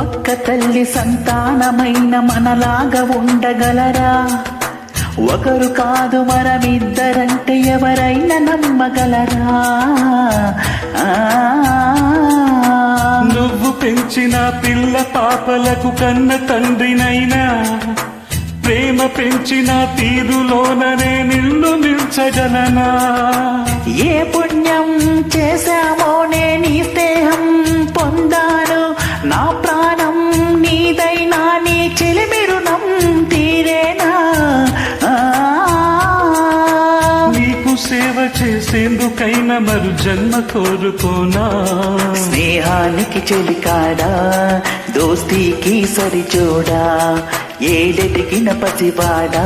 ఒక్క తల్లి సంతానమైన మనలాగా ఉండగలరా? ఒకరు కాదు మనమిద్దరంటే ఎవరైనా నమ్మగలరా? నువ్వు పెంచిన పిల్ల పాపలకు కన్న తండ్రినైనా ప్రేమ పెంచిన తీరులోననే నిన్ను మించగలనా? ఏ పుణ్యం చేశామో నీ స్నేహం పొందాను, నా ప్రాణం నీదైనా నీ చెలిమి రుణం తీరేనా? నీకు సేవ చేసేందుకైనా మరు జన్మ కోరుకోనా? స్నేహానికి చెలికాడా, దోస్తీకి సరిచోడా, ఏడెదిగిన పసివాడా,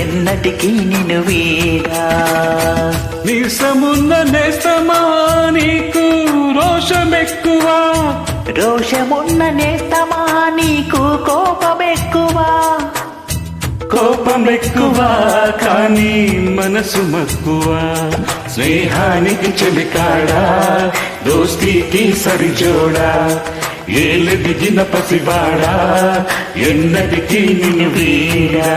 ఎన్నటికీ నిన్ను వీడా. నీసమున్న నేస్తమా నీకు రోషమెక్కువా? రోషమున్న నేస్తమా నీకు కోపమెక్కువా? కోపమెక్కువా కానీ మనసు మక్కువా. స్నేహానికి చెలికాడా, దోస్తీకి సరిజోడా, ఏళ్ళు దిగిన పసివాడా, ఎన్నటికీ నిన్ను వీడా.